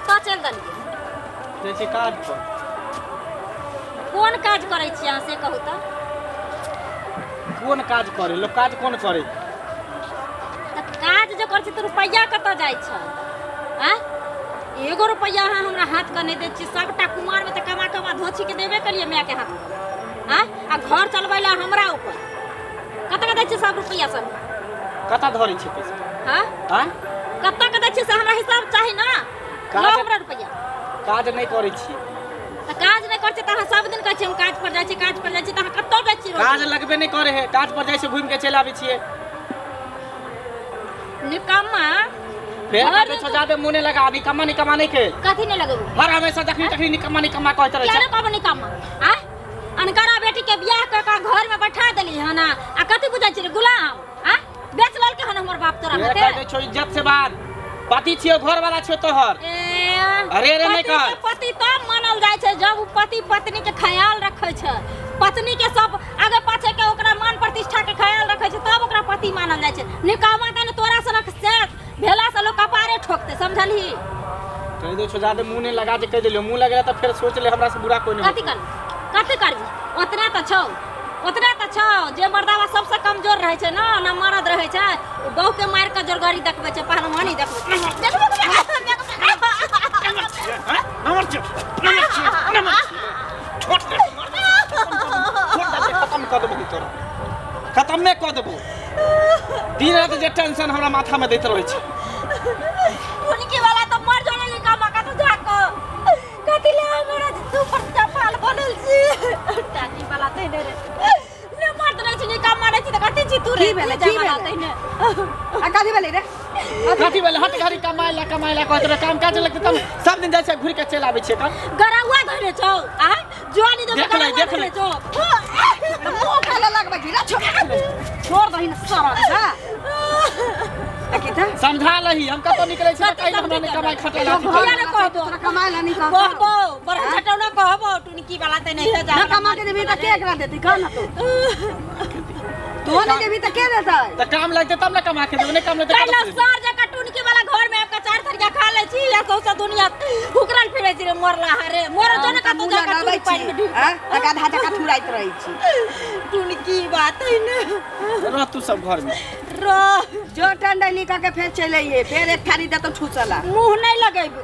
कतऽ चलि देलियै? जाइ छी काज पर। कोन काज करै छी अहाँ से कहू तऽ? कोन काज करे? लोग काज कोन करे? काज जो करै छी तऽ रुपैया कतऽ जाइ छै? आँ? एगो रुपैया अहाँ हमरा हाथ के नहीं दै छी। सबटा कुमार में तऽ कमा कमा धोची के देबे कलिए माय के हाथ में। आँ? आ घर चलबै ला हमरा ऊपर कतऽ दै छी सब रुपैया सब? कतऽ धरै छी पैसा? हाँ? आँ? कतऽ के दै छी से हमरा हिसाब चाही ना। लो हमरा रुपैया। काज नहीं करै छी। तऽ काज नहीं करै छी तऽ अहाँ सब दिन कहै छी हम काज पर जाइ छी, काज पर जाइ छी, तऽ अहाँ कतऽ जाइ छी? काज लगबे नहीं करे है। काज पर जाइ से घूम के चलि आबै छियै। निकम्मा फेर काटे छ जादे मुंह नहीं लगा। निकम्मा निकम्मा नहीं के। कथी नहीं लगेबू? हर हमेशा जखनी तखनी निकम्मा निकम्मा कहत रहै छै। केना कहबो निकम्मा? आँ? अनकरा बेटी के बियाह क के घर में बैठा देली है ना। आ कथी बुझाइ छी रे गुलाम? आँ? बेच लेलकै हन हमर बाप तोरा ये हाथे। कहै छौ इज्जत से बात। पति छियो, घर वाला छियो तोहर। अरे रे नहीं कर। पति तब मानल जाइ छै जब पति पत्नी के ख्याल रखे छै। पत्नी के सब आगे पाछे के ओकरा मान प्रतिष्ठा के ख्याल रखे छै तब ओकरा पति मानल जाइ छै। निकम्मा के तोरा सनक से भेला से लोग कपारे ठोकते, समझलही? कह दे छो जादे मुंह नहीं लगा जे कह देलियो। मुंह लगेला त फिर सोच ले हमरा से बुरा कोई नहीं। कथी करबी? कथी करबी? ओतने त छौ, ओतने त छौ। जे मर्दावा सबसे कमजोर रहे छै ना मर्द रहे छै। बहू के मार के जोरगारी देखबै छै, पहलवानी देखबै छै। नमर छ, नमर छ। छोड़ दे, खत्म कर देबो तोरा। खत्म में कर देबो। दिन रात जे टेंशन हमरा माथा में दैत रहै छै। उनकी वाला तो मर जाने निकम्मा का तो जाको। कथी ले हमरा तू पर चपाल बनल छी? टाटी वाला तै रे। ने मर्द नहीं छी निकम्मा नहीं छी त कथी छी तू रे? की भेलै? की भेलै? आ कथी भेलै रे? कथी भेलै? हट घरी कमाइला कहत रहे। काम काज लगते तब सब दिन जाइ छै घुर के चल आबै छै। काम गरौआ धरे छौ। आ जोनी दे देख ले, देख ले। छौ। मुंह खाले लगबै छी रे। छोड़ दही न सारा ना। देखिता समझा लही। हम कतो निकलै छी त कहीं हमरा ने कमाई खटेला छी। किया न कहबो? तोरा कमाइला नहीं कहबो बड़ छटौना कहबो टुनकी वाला तै नहीं है जा। ना कमा के देबी त के एकरा देती? कह ना तू नहीं देबी त के देतै? त काम लगते तब ना कमा के देबो। नहीं काम लगते काला सर जका टुनकी वाला घर में आपका चार थरिया खा ले छी या सौसा दुनिया फुकरल फिरे छी रे मोरला हरे। मोर जोने का तो जाका टुनकी पानी में ढूक। हां तका धाचा का ठुराइत रहै छी। टुनकी बात है ना। रह तू सब घर में। रो जो टंडली का के फिर चले ये फिर एक थारी दे तो ठुसला। मुंह नहीं लगेबे,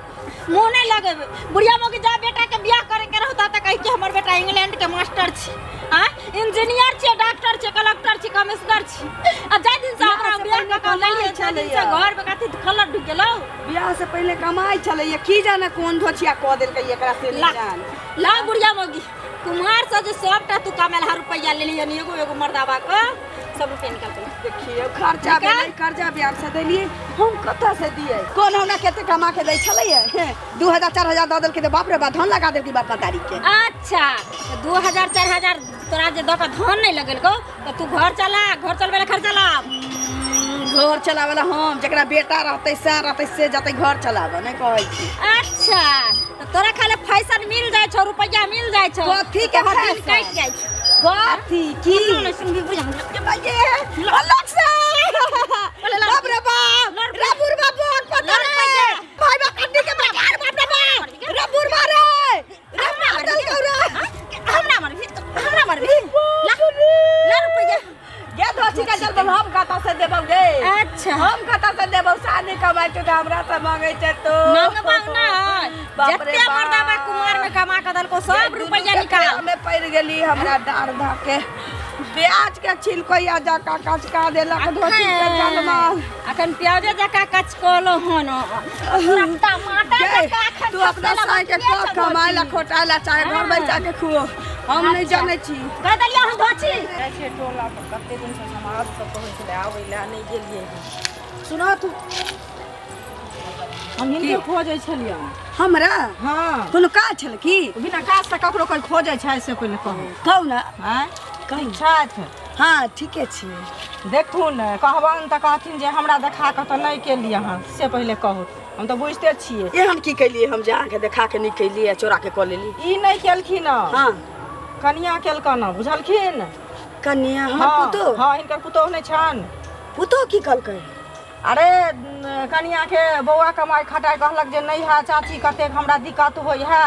मुंह नहीं लगेबे। बुढ़िया मोगी जा बेटा के बियाह करे के रहता त कहि के हमर बेटा इंग्लैंड के मास्टर छी। हां इंजीनियर छी, डॉक्टर छी, कलेक्टर छी, कमिश्नर छी। आ जाय दिन से हमरा बियाह क के लइए चले से घर में कथि खलर ढुक गेलौ। बियाह से पहले कमाई चले ये की जाने कौन धोचिया क देल के एकरा से ले जान। ला बुढ़िया मोगी कुम्हार से जो सबटा तू कमाल हर रुपया ले लियन एगो एगो मर्दावा क सब रुपया निकाल के देखिए खर्चा भेलै, कर्जा ब्याज से देलिए हम कता से दिए? कौन हमरा केते कमा के दै छलैए? 2000 4000 द देल के बाप रे बाप धन लगा देल की बात तारीख के। अच्छा 2000 4000 तोरा जे द के धन नहीं लगल को त तू घर चला, घर चलबे ला खर्चा ला। घर चलावेला हम जेकरा बेटा रहतै से जतै घर चलावे नहीं कहै छी। अच्छा तो तोरा खाले फैशन मिल जाय छौ, रुपया मिल जाय छौ। कथी के हर दिन फैशन? कट जाय छौ। कथी की नहीं सुनबी बुझा बाजे अलग से बाप रे बाप रबुर बाबू पता रे भाई बा कड्डी के बेकार बाप रे बाप रबुर मारे रे मार कौरा हमरा मारबी ला रुपया गे धोची का चल हम कता से देबौ गे? अच्छा हम कता से देबौ? सानी कमाई के हमरा से मांगे छै तो मांगबा ना जत्ते मर्दावा कुमार में कमा के दल को सब रुपया निकाल। में पड़ गेली हमरा डार धा के ब्याज के छिलकोया जका कचका देलक धोची के जन्मा। अखन प्याजे जका कचकोलो हन पूरा टमाटर जका तू अपना साई के कमाइला खोटाइला चाहे घर में जाके खुओ हम नहीं जाने छी। कह दलिया हम धोची छै टोला पर कते दिन से समाज सब कहै छले आवेला नहीं गेलिए। सुना तू हम हिनके खोजै छलियै। हमरा हाँ कोनो काज छल की? बिना काज से ककरो कोई खोजै छै से पहिले कहू। कहू ना। हैं कहू छथि हाँ ठीके छी। देखू ने कहबन तऽ कहथिन जे हमरा देखा कऽ तऽ नहीं केलिए अहाँ से पहिले कहू। हम तऽ बुझते छियै एहन की कैलिए हम जे आके देखा के नहीं कैलिए चोरा के क लेली। ई नहीं केलखिन हाँ कनिया केलकन बुझलखिन। कन्या हमर हाँ पुतो हाँ हिनकर पुतोह नहीं छन। पुतो की कहलकै? अरे कनिया के बौआ कमाई खटाई कहलक जे नहीं है चाची कतेक हमरा दिक्कत होई है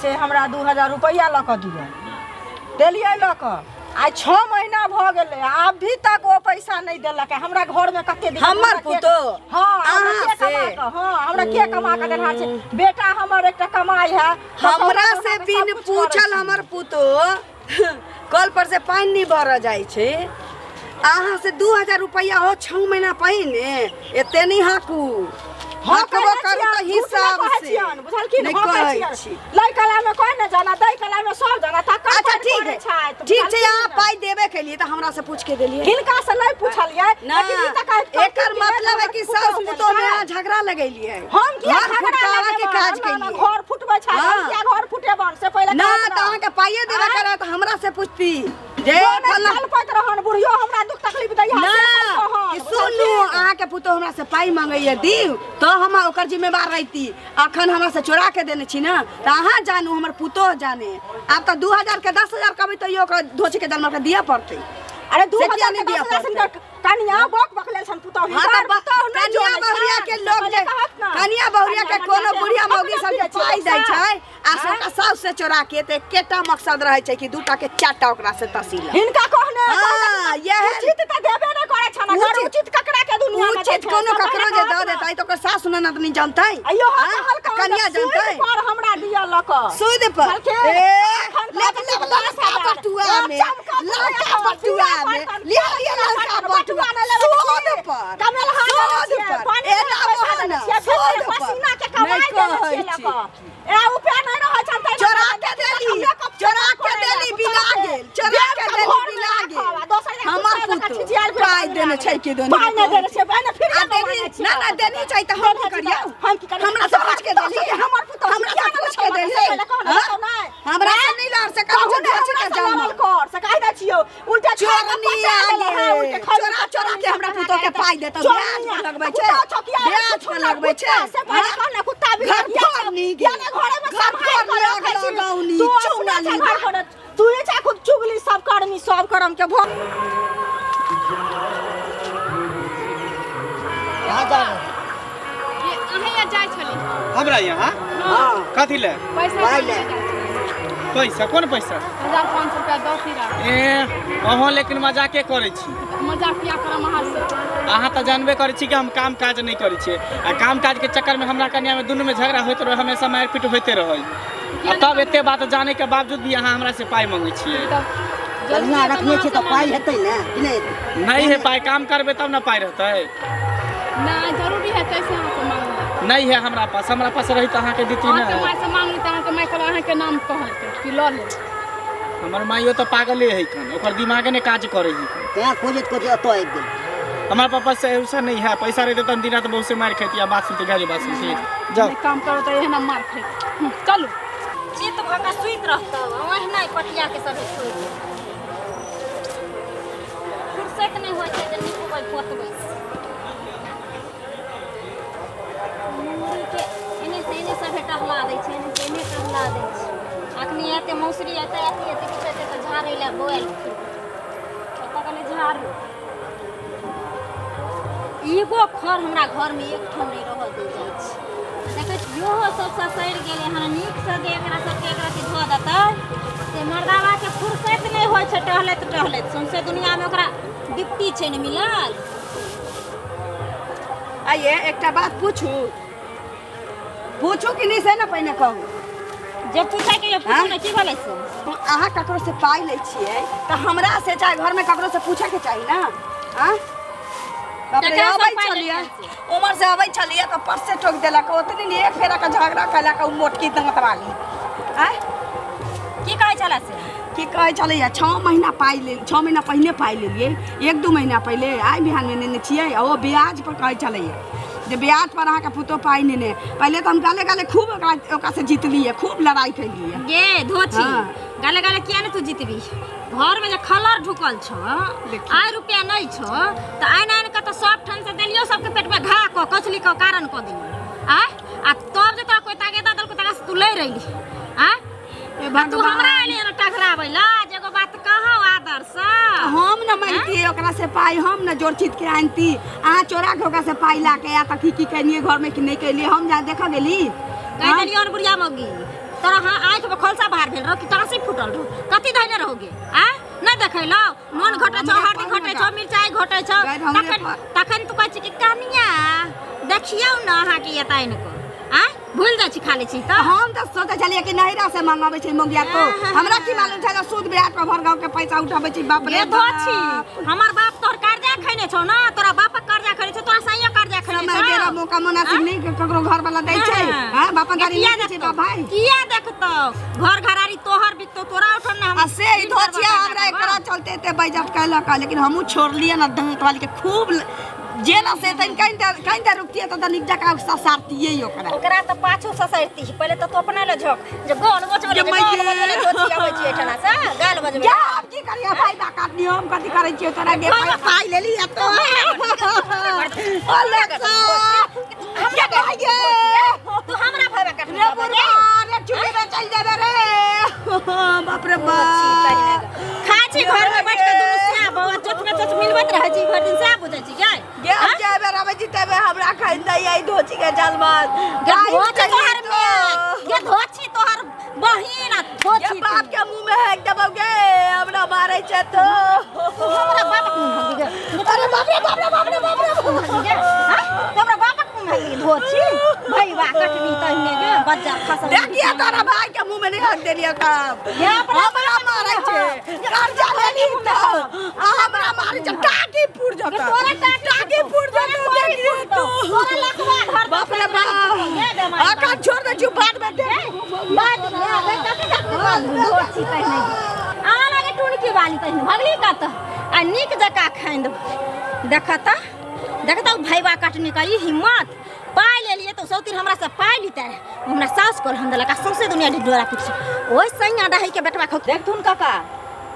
से हमरा 2000 रुपया लऽ कऽ दिअ देलियै लऽ कऽ आज 6 महीना भ गेलै अभी तक वो पैसा नहीं देलक है हमरा घर में कते दिन हमर पुतो हां से हां हमरा के कमा के देलहा छै बेटा हमर एकटा कमाई है हमरा से बिन पूछल हमर पुतो कल पर से पानी नहीं भर जाय छै अहाँ से 2000 रुपया हो 6 महीना पहिने एते नहीं हाकू हकबो करू त हिसाब से बुझल की नहीं कहै छी लै कला में कोई न जाना दै कला में सब जाना ता अच्छा ठीक है यहाँ पाई देवे के लिए तो हमरा से पूछ के देलिए हिनका से नहीं पूछलिए लेकिन ई त कहे एकर मतलब है कि सास पुतो में झगड़ा लगैलिए हम किया फुटकावा के काज केलिए घर फुटबै छै हम किया घर फुटे बन से पहले ना त अहाँ के पाइए देवे करे त हमरा से पूछती जे फल पैत रहन बुढ़ियो हमरा दुख तकलीफ दै है ना सुनू अहाँ के पुतो हमरा से पाई मांगैया दिउ तो हम ओकर जिम्मेवार रहती अखन हमरा से चोरा के देने छी ना त अहाँ जानू हमर पुतो जाने अब त 2000 के 10000 कभी तो यो धोची के जन्म के दिया पड़ते अरे 2000 के 10,000 कनिया बक लेल छन पुतो हां त कनिया बहुरिया के लोग जे कनिया बहुरिया के कोनो बुढ़िया मौगी सब जे पाई दै छै आ सबका सास से चोरा के ते केटा मकसद रहै छै कि दूटा के चारटा ओकरा से तहसील हिनका कहने हां यह उचित त देबे न करे छन अगर उचित ककरा के दुनिया में उचित कोनो ककरो जे द देतै त ओकर सास सुनन त नहीं जानतै अयो कनिया जानतै पर हमरा दिया ल क सूद पर ए लड़का बटुआ में लड़का बटुआ में लिया लड़का बटुआ सूद पर कमल हाथ पर ए ना सूद पसीना के कमाई दे ल क ए उपे नहीं रह छन त चोरा के देली बिला गेल चोरा के देली बिला गेल हमर पुतो पाई देने छै के दोनी पाई नहीं देने छै पाई फिर ना ना देनी छै त हम करियो हमरा से पूछ के देली हमर पुतो हमरा से पूछ के देली हमरा से नहीं लड़ से कहू पूछ के जान कर से कहि दै छियो उल्टा चोरनी आगे चोरा के हमरा पुतो के पाई देत ब्याज पर लगबै छै ब्याज पर लगबै छै से पहले कहना कुत्ता भी घर घरे में सब घर लगाउनी चुगली तू ये चाहे खुद चुगली सब करनी सब करम के भो कहां जा ये अहे जाय छली हमरा यहाँ हां कथी ले पैसा ले पैसा कोन पैसा 1500 रुपया दो फिरा ए अहाँ लेकिन मजाके करै छी मजाक किया करम अहाँ से अहाँ तऽ जानबे करै छी कि हम काम काज नहीं करै छियै आ काम काज के चक्कर में हमरा कन्या में दुनू में झगड़ा होइत रहे हमेशा मारपीट होते रहे आ तब एते बात जाने के बावजूद भी अहाँ हमरा से पाई मांगे छियै बढ़िया रखने छी तो पाई हेतै ना कि नहीं नहीं है पाई काम करबे तब ना पाई रहतै ना जरूरी है कैसे अहाँ से मांगू नहीं है हमरा पास रही तो अहाँ के देती अहाँ ना के माय से मांगली त अहाँ के माय कहल अहाँ के नाम कहलकै कि ल ले हमर माइयो तो पागले है कन ओकर दिमागे ने काज करे है क्या खोजत को तो एक दिन हमारे पापा से ऐसा नहीं है पैसा रहते तो दिन रात बहुत से मार खेती बात सुनते गाली बात सुनते जाओ नहीं काम करो तो एहन मार खाई चलू चित भका सुइत रहता वही नहीं पटिया के सब छोड़ दे फुर्सत नहीं होय छै जे निकबै पोतबै मुंडी के एने सब टहला दै छै एने टहला दै छै अखनी एते मौसरी एते एते तऽ झाड़ै ले बोल ओतऽ कने झाड़ू एगो खर हमरा घर में एक ठन नहीं रह दे जाइ छै देखै छियो सब ससैर गेलै हन नीक से जे एकरा सबके एकरा के धो देतै से मर्दावा के फुर्सत नहीं होय छै टहलैत सौंसे दुनिया में ओकरा डिप्टी छै ने मिलल आइए एकटा बात पूछू कि नहीं से ना पहिने कहू जे पूछै के पूछू ने की भेलै से अहाँ ककरो से पाई लै छियै तऽ हमरा से चाहे घर में ककरो से पूछे के चाही ना हां उमर से अबै छलिए तो परसे ठोक देलक ओतनी लिए फेरा का झगड़ा कैलक उ मोटकी दंगत वाली आय की कहै छला से की कहै छलिए 6 महीना पाई ले 6 महीना पहले पाई लेलिए 1-2 महीना पहले आइ बिहान में नेने छियै ओ ब्याज पर कहै छलिए जे ब्याज पर अहाँ के पुतो पाई नेने पहले तो हम गाले खूब ओकरा से जीतलिए खूब लड़ाई कैलिए गे धोची गाले किया ने तू जीतबी घर में जे खलर ढुकल छ आइ रुपया नहीं छ त आइन के तो सब ठन से देलियो सबके पेट में घा क कचली के कारण क दियो आ तब जे तोरा कोई तागे दल को तरा से तू ले रही तू हमरा एलिए न टघराबै ला जेगो बात कहौ आद तर सा हम न मांगती ओकरा से पाई हम न जोड़ चीज के आनती आ चोरा के ओकरा से पाई ला के या तक की कहनिए घर में कि नहीं कहली हम जा देखा गेली कह देली और बुढ़िया मौगी तोरा हां आंख में खोलसा बाहर भेल रहो कि टांसी फुटल रहो कथि धइने रहोगे आ न देखैलो नून घटे छ हल्दी घटे छ मिरचाई घटे छ तखन तू कहै छी कि कनिया देखियौ न अहाँ के एतैन को आ भूल जाइ छी खाली छी त हम तो सोचे छलिए कि नहिरा से मंगावे छै मोगिया को हमरा की मालूम छै कि सूद ब्याज पर भर गांव के पैसा उठावे छै बाप रे धोछी हमर बाप तोहर कर्जा खैने छौ न तोरा बाप कर्जा खैने छौ तोरा सैया कर्जा खैने छौ समय बेरा मौका मुनासिब नहीं ककरो घर वाला दै छै हां बाप गाड़ी नहीं छै बाप भाई किया देखतो घर घरारी तोहर बिकतो तोरा उठन ना आ से ही धोचिया हमरा एकरा चलते ते बैजत कहला का लेकिन हमहू छोड़ लिए ना दंत वाली के खूब जेना से तन कहीं रुकतिए तो तनिक जका सारतिए ओकरा त पाछो ससरती पहले तो अपना ले झक जे गोल बचबे धोची आबै छी एठना से गाल बजबे क्या आप की करिया भाई बा काट नियम कथि करै छी तोरा गे पाई लेली तो अलग हमरा भाईगे तू हमरा भाई काट रे बुढ़ा रे चुड़ी में चल जाबे रे बाप रे बाप खाची घर में बैठ के दुनु से बाबा चच में चच मिलबत रह छी घर दिन से बुझै छी गाय गे हम जाबे रबे जी तबे हमरा खाइन दई आई धोची के जलमत धोची तोहर में ये धोची तोहर बहिन धोची बाप के मुंह में है एकदम गे हमरा मारै छ तो हमरा बाप के मुंह में गे अरे बाप रे बाप रे बाप रे बाप रे हमरा बाप के मुंह में धोची भाई बा कटनी तहने गे बच्चा फसल देखिए तारा भाई के मुंह में नहीं हक देलिए का हमरा मारै छ कर्जा लेली तो हमरा मारै छ टाकी फूट जाता तोरा टाकी फूट जाता देखिए तो तोरा लखवा घर बाप रे बाप आका छोड़ दे चुप बात में बात धोची तहने आ लगे टुनकी वाली तहने भगली का त आ निक जका खाइन देखता देखता भाईबा काटने का ई हिम्मत पाई ले लिए तो सौतीर हमरा से पाई लीते हमरा सास कोल हम देलका सौसे दुनिया डोरा पिट ओइ सैया दही के बेटवा खौ देखथुन काका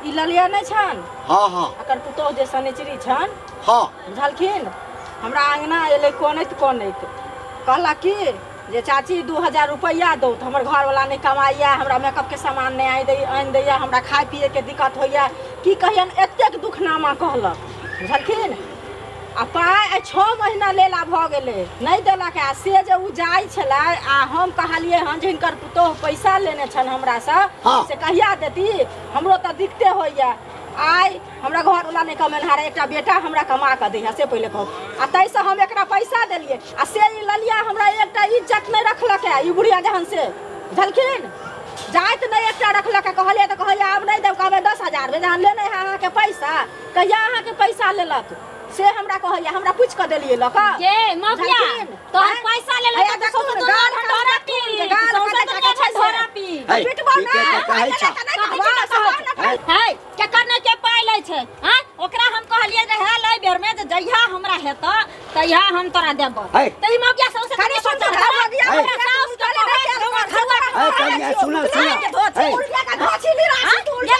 ई ललिया नहीं छन हाँ हाँ अकर पुतोह जे सनेचरी छन हाँ बुझलखिन हमरा आंगना एले कोनैत कहला कि जे चाची 2000 रुपया दो तो हमर घर वाला नहीं कमाइया हमरा मेकअप के सामान नहीं आनि दैया हमरा खाए पिए के दिक्कत होइया की कहियन एतेक दुखनामा कहलक बुझलखिन आ पाई 6 महीना लेला भ गेले नहीं देलक आ से जे उ जाई छला आ हम कहलिए हन जे हिनकर पुतोह पैसा लेने छन हमरा से हाँ। से कहिया देती हमरो त दिक्कते होइया आई हमरा घर वाला नहीं कमेलहार एकटा बेटा हमरा कमा के दै से पहले कह आ तै से हम एकरा पैसा देलिए आ से ई ललिया हमरा एकटा इज्जत नहीं रखलक है ई बुढ़िया जहन से झलखिन जाइत नहीं एकटा रखलक कहलिए त कहलिए आब नहीं देब कहबे 10000 में जहन लेने है अहाँ के पैसा कहिया अहाँ के पैसा लेलक से हमरा कहलिए हमरा पूछ के देलिए लक ये मफिया तोहर पैसा ले ले त सौसे गाल ढोरा पी सौसे दुनिया छै ढोरा पी पिटबो ठीक है तो कहै छ है के करने के पाई ले छै हां ओकरा हम कहलिए जे है ले बेर में जे जइहा हमरा हेत तइहा हम तोरा देब तई मौगिया सौसे खाली सोच मौगिया हमरा साउस के कहले ए कनिया सुना सुना उड़िया का घोची ली राशि तू उड़िया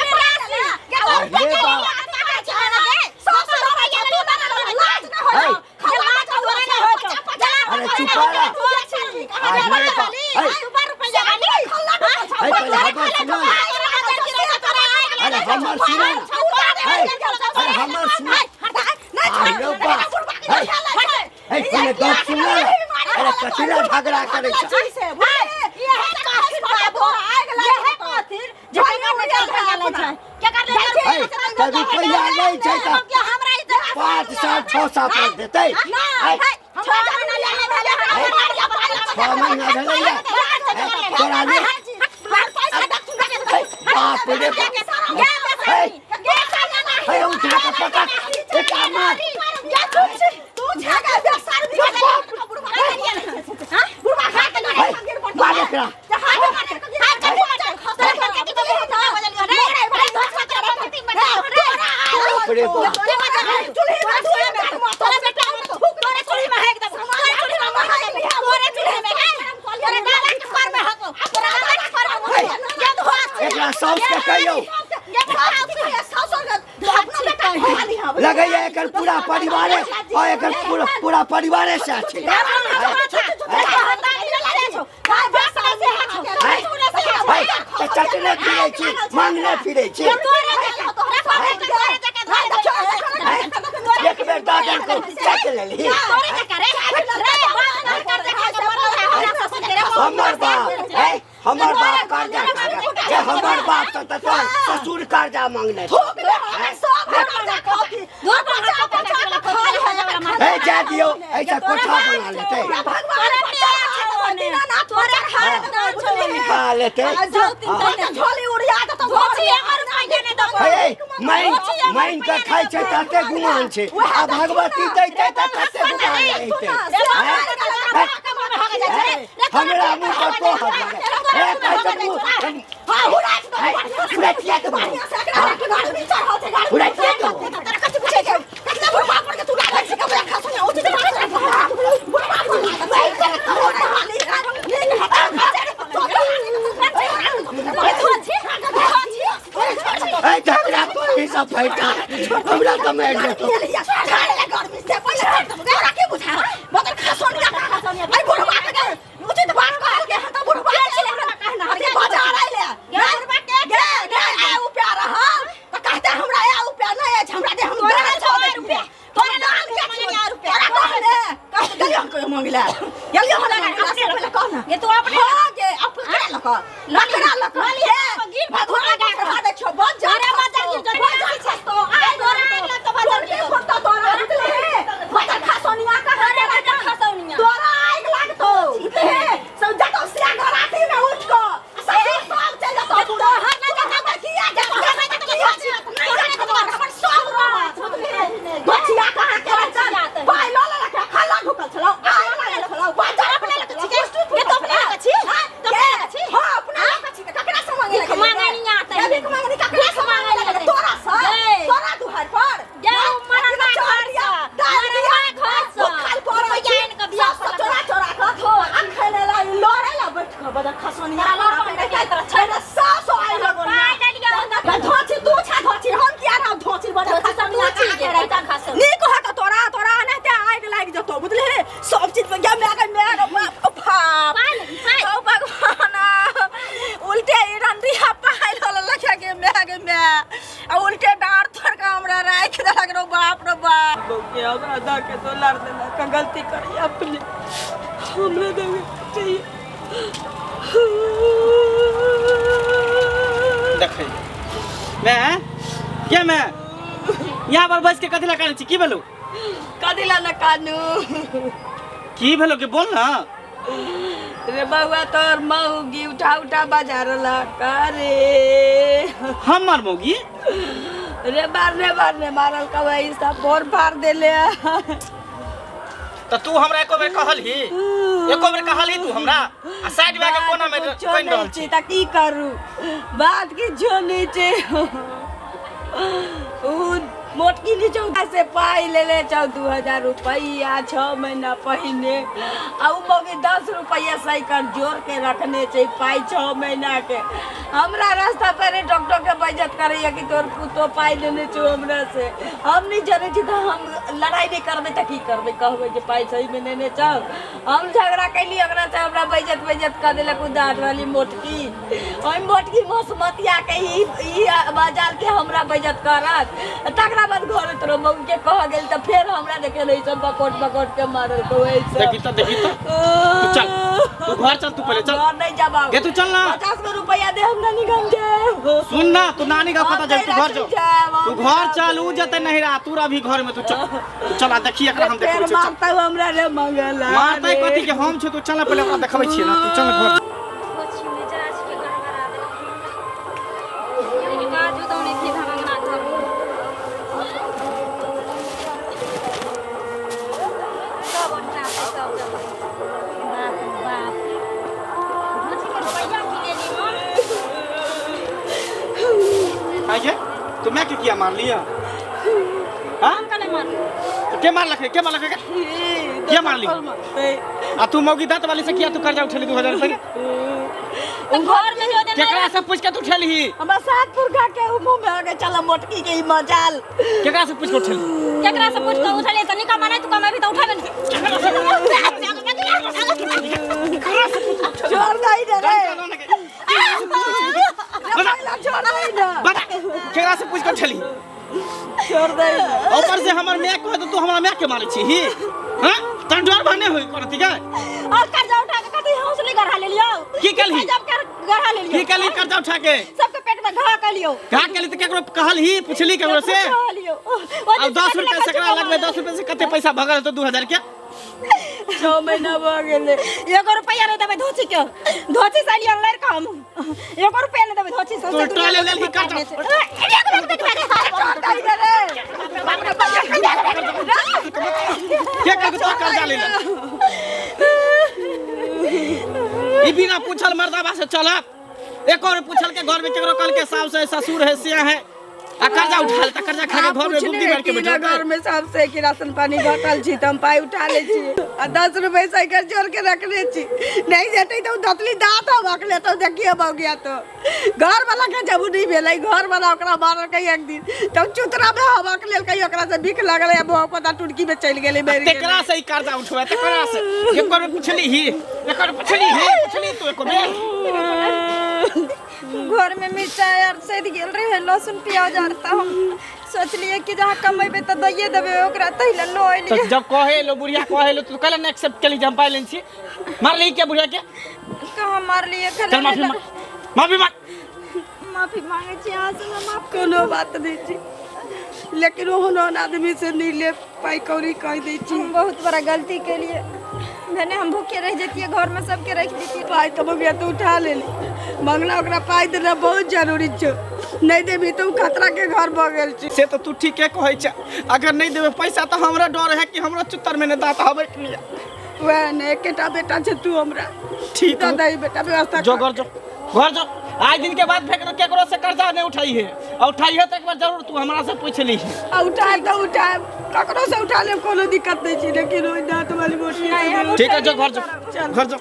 अरे चुप रह अरे हमर सुना अरे हमर सुना अरे बा ए तूने बात सुना अरे कचरा झगड़ा करे छ तभी रुपया नहीं छै त 5 साल 6 साल तक देतै 6 महीना भेलै तोरा ले बाप रे हे उठा के पकड़ एक मार तू झगड़ा दे सर दिया बुढ़वा खा के मार एकरा रे बाप एकरा साउस के कहियो लगैया एकर पूरा परिवार और एकर पूरा परिवार से छै चटले फिरे छी मांगले फिरे छी एक बेर दादन को चेक ले ली हमर बाप कर्जा जे हमर बाप तो ससुर कर्जा मांगने जा दियो ऐसा कोठा बना लेते खा लेते माइन का खाई छै तते गुमान छै आ भगवती दैते त कते गुमान रहिते हमरा मुंह पर तो झगड़ा कोई सब फैटा हमरा कमेंट दे तो ये तो अपने उल्टे डार थर का हमरा राख देलक रो बाप रे बाप के हमरा दा के तो लड़ देलक का गलती करी अपने हमरा दा चाहिए देखै मैं क्या मैं यहाँ पर बस के कथी ला काने छी की भेलो कथी ला न कानू की भेलो के बोल ना रे बउआ तोर मौगी उठा उठा बाजार ला करे हमर मौगी रे बारने मारल कवई सब फोर फाड़ देले त तू हमरा एको बेर कहलही तू हमरा आ साइड में के कोना में कोइन रहल छी त की करू बात की जो नीचे मोटकी नीचे से पाई ले 2000 रुपया 6 महीना पहले आ उ मौगी 10 रुपया साइकिल जोड़ के रखने छै पाई 6 महीना के हमरा रास्ता पर डॉक्टर के बेइज्जत करैया कि तोर पुतो पाई लेने छौ हमरा से हम नहीं जाने छी त हम लड़ाई नहीं करबे त की करबे कहबे जे पाई सही में लेने छौ हम झगड़ा कैली ओकरा से हमरा बेइज्जत कर देलक उदार वाली मोटकी ओइ मोटकी मसमतिया के ई बाजार के हमरा बेइज्जत करत तकरा बाद घर तोरो मौगी के कह गेल त फेर हमरा देखे नहीं सब बकोट के मारल को ऐसे देखी तो तू चल तू घर चल तू पहले चल घर नहीं जाबा के तू चल ना 50 रुपया दे हम नानी गम जे सुन ना तू नानी का पता चल तू घर जा तू घर चल उ जते नहीं रहा तू अभी घर में तू चल आ देखी एकरा हम देखै छी मारता हमरा रे मंगला मारता कथी के हम छ तू चल पहले ओकरा देखबै छी ना तू चल घर आगे तो मैं क्या मार लिया हां कने मार तो के मार लखे क्या मार ली आ तू मौगी दांत वाली से किया तू कर्जा उठेली 2000 रुपया तो घर में जो देना केकरा से पूछ के तू उठेली हमरा सातपुर का के मुंह में आगे चला मोटकी के मजाल केकरा से पूछ के उठेली केकरा से पूछ के उठले त निका माने तू कमे भी त उठाबे छोड़ नहीं दे रे छोड़ नहीं दे केकरा से पूछ के उठेली छोड़ दे ऊपर से हमर मैं कह तो तू हमरा मैं के मारे छी ही हां तन डर भने होई करती का और कर्जा उठा के कथी हौसले गढ़ा ले लियो की कलही जब कर गढ़ा ले लियो की कलही कर्जा उठा के सबके पेट में घा कर लियो का कली त केकरो कहल ही पुछली केकरो से घा लियो अब 10 रुपया सकरा लगबे 10 रुपया से कते पैसा भगल तो 2000 के 6 महीना भ गेले 1 रुपया नहीं देबे धोची के धोची साली ऑनलाइन का हम 1 रुपया नहीं देबे धोची से तो टोले लेल ही कर्जा के के तो कर्जा ले ले ई बिना पूछल मर्दाबा से चलत एक और पूछल के घर में केकरो कल के सास है ससुर है सिया है आ कर्जा उठाल त कर्जा खा के घर में गुप्ती मार के बैठल घर में सबसे कि राशन पानी घटल छी त हम पाई उठा ले छी आ 10 रुपए साइकिल जोड़ के रख ले छी नहीं जेतै त दतली दांत हम अकले तो देखिए ब गया तो घर वाला के जब नहीं भेलै घर वाला ओकरा मारल के एक दिन त चुतरा में हम अकले कई ओकरा से भीख लागले बहु पता टुटकी में चल गेलै मेरे तेकरा से ही कर्जा उठवे तेकरा से एक और पूछली ही पूछली तो एको में घर में मिर्चाई और सद गेल रहे लहसुन प्याज और त हम सोचलिए कि जहाँ कमेबे त दइए देबे ओकरा तहिला लो तो एलिए जब कहे लो बुढ़िया कहे लो तो कल न एक्सेप्ट केली जम पाइलन छी मार ली के बुढ़िया के कहाँ मार लिए चल माफी मांग माफी मांग माफी मांगे छी यहाँ से मैं माफ कोनो बात नहीं छी लेकिन ओहन आदमी से नहीं ले पाई कौड़ी कह दै छी हम बहुत बड़ा गलती के लिए मैंने हम भूखे रह जतिए घर में सबके रख देती पाई तो मगिया तो उठा ले मंगला ओकरा पाई देना बहुत जरूरी छ नहीं देबी तो खतरा के घर भ गेल छी से तो तू ठीक है कहै छ अगर नहीं देबे पैसा तो हमरा डर है कि हमरा चुत्तर में न दाता हबे के लिए वह ने एकेटा बेटा छ तू हमरा ठीक तो है दई बेटा व्यवस्था जो घर जो आज दिन के बाद फेकनो केकरो से कर्जा नहीं उठाई है और उठाई है तो एक बार जरूर तू हमरा से पूछ ली है उठाए तो उठाए ककरो से उठा ले कोनो दिक्कत नहीं छी लेकिन ओइ दांत वाली मोटी ठीक है जो घर जो